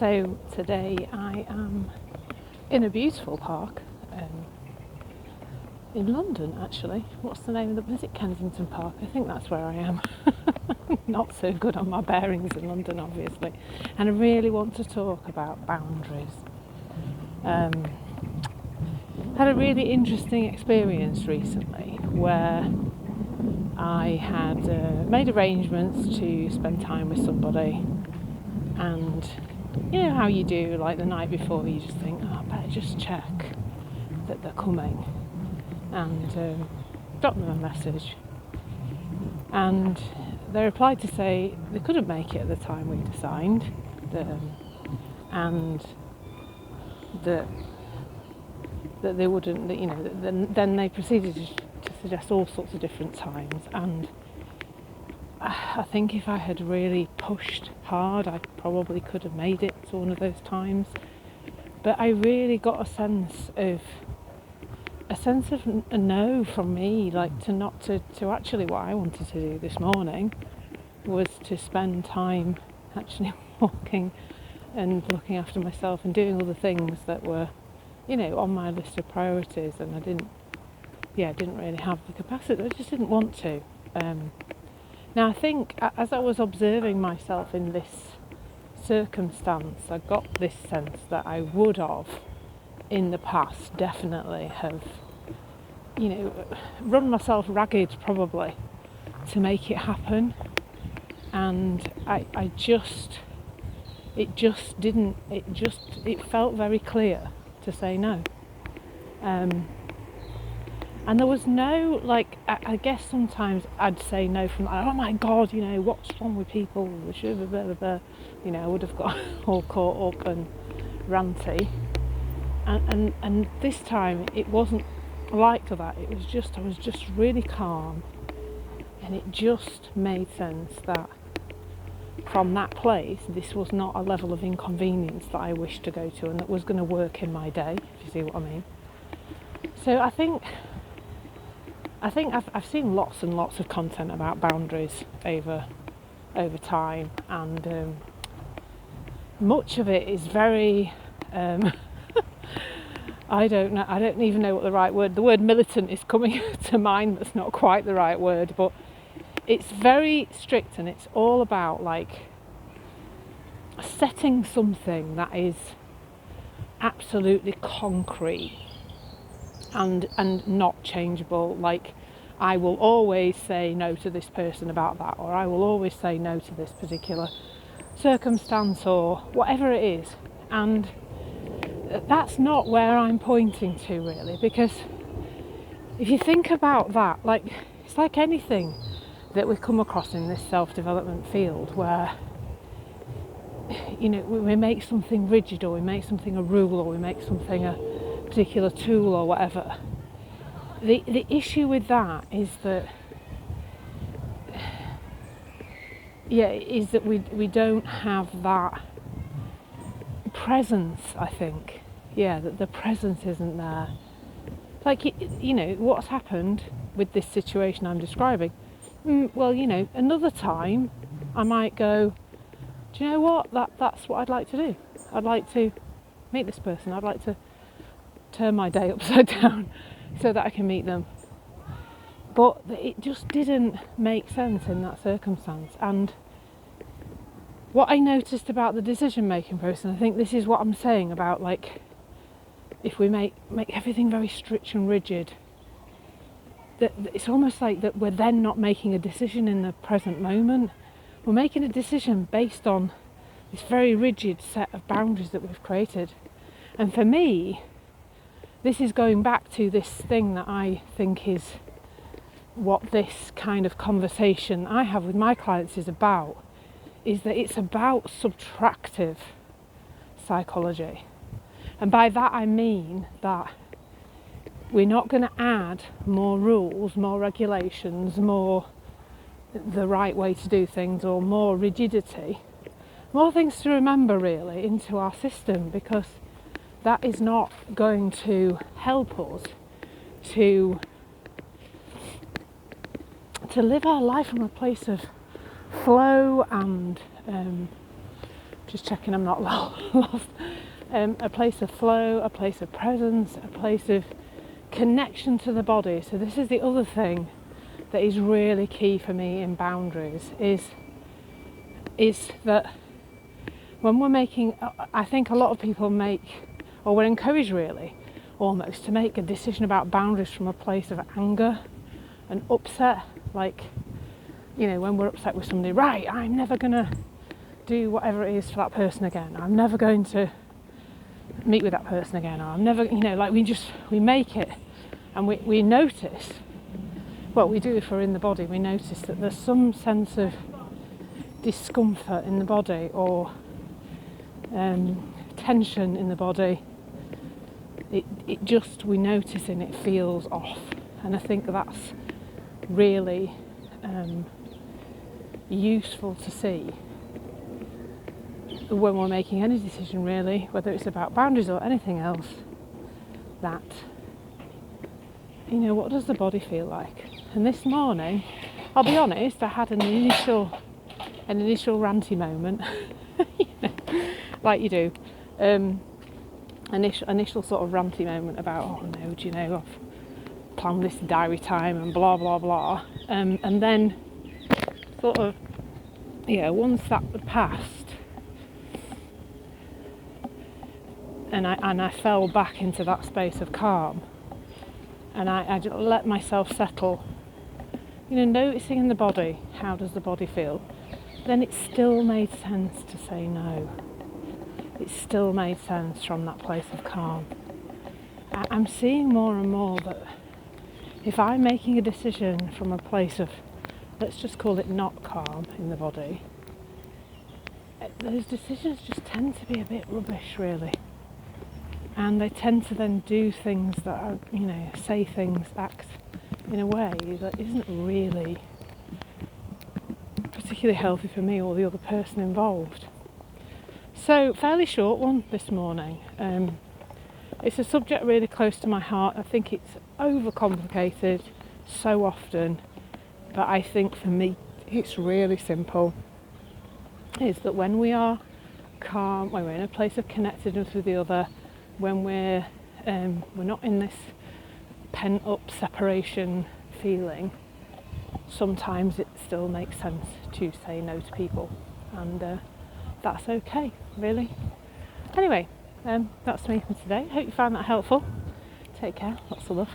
So today I am in a beautiful park in London, actually. What's the name of the... Is it Kensington Park? I think that's where I am. Not so good on my bearings in London, obviously. And I really want to talk about boundaries. Had a really interesting experience recently where I had made arrangements to spend time with somebody, and you know how you do, like the night before you just think, oh, I better just check that they're coming, and drop them a message. And they replied to say they couldn't make it at the time we'd assigned, and that they wouldn't, that, you know, then they proceeded to suggest all sorts of different times. And I think if I had really pushed hard, I probably could have made it to one of those times. But I really got a sense of a no from me, like to actually what I wanted to do this morning was to spend time actually walking and looking after myself and doing all the things that were, you know, on my list of priorities, and I didn't really have the capacity. I just didn't want to. Now I think as I was observing myself in this circumstance, I got this sense that I would have, in the past, definitely have, you know, run myself ragged probably to make it happen, and it felt very clear to say no. And there was no, like, I guess sometimes I'd say no from, oh my God, you know, what's wrong with people? You know, I would have got all caught up and ranty. And this time it wasn't like that. It was just, I was just really calm. And it just made sense that from that place, this was not a level of inconvenience that I wished to go to and that was going to work in my day, if you see what I mean. So I think I've seen lots and lots of content about boundaries over time, and much of it is very I don't even know what the right word. The word militant is coming to mind. That's not quite the right word, but it's very strict, and it's all about like setting something that is absolutely concrete and not changeable. Like, I will always say no to this person about that, or I will always say no to this particular circumstance, or whatever it is. And that's not where I'm pointing to, really, because if you think about that, like, it's like anything that we come across in this self-development field, where, you know, we make something rigid, or we make something a rule, or we make something a particular tool or whatever. The issue with that is that we don't have that presence, I think. That the presence isn't there. Like, you know, what's happened with this situation I'm describing, well, you know, another time I might go, do you know what, that's what I'd like to do. I'd like to meet this person. I'd like to turn my day upside down so that I can meet them. But it just didn't make sense in that circumstance. And what I noticed about the decision making process, and I think this is what I'm saying about, like, if we make everything very strict and rigid, that it's almost like that we're then not making a decision in the present moment. We're making a decision based on this very rigid set of boundaries that we've created. And for me, this is going back to this thing that I think is what this kind of conversation I have with my clients is about, is that it's about subtractive psychology. And by that I mean that we're not going to add more rules, more regulations, more the right way to do things, or more rigidity, more things to remember really into our system, because that is not going to help us to live our life from a place of flow and just checking I'm not lost. A place of flow, a place of presence, a place of connection to the body. So this is the other thing that is really key for me in boundaries is that when we're making, I think a lot of people make, or we're encouraged really, almost to make a decision about boundaries from a place of anger and upset. Like, you know, when we're upset with somebody, right, I'm never going to do whatever it is for that person again. I'm never going to meet with that person again. Or I'm never, you know, like we make it and we notice, well, we do if we're in the body, we notice that there's some sense of discomfort in the body or tension in the body. It just, we notice and it feels off. And I think that's really useful to see when we're making any decision really, whether it's about boundaries or anything else, that, you know, what does the body feel like? And this morning, I'll be honest, I had an initial ranty moment, you know, like you do, initial sort of ranty moment about, oh no, do you know, I've planned this diary time and blah blah blah, and then sort of, yeah, once that had passed, and I fell back into that space of calm, and I just let myself settle, you know, noticing in the body, how does the body feel? Then it still made sense to say no. It still made sense from that place of calm. I'm seeing more and more that if I'm making a decision from a place of, let's just call it not calm in the body, those decisions just tend to be a bit rubbish really. And they tend to then do things that are, you know, say things, act in a way that isn't really particularly healthy for me or the other person involved. So, fairly short one this morning. It's a subject really close to my heart. I think it's overcomplicated so often, but I think for me it's really simple. Is that when we are calm, when we're in a place of connectedness with the other, when we're not in this pent up separation feeling, sometimes it still makes sense to say no to people, and that's okay, really. Anyway, that's me for today. Hope you found that helpful. Take care, lots of love.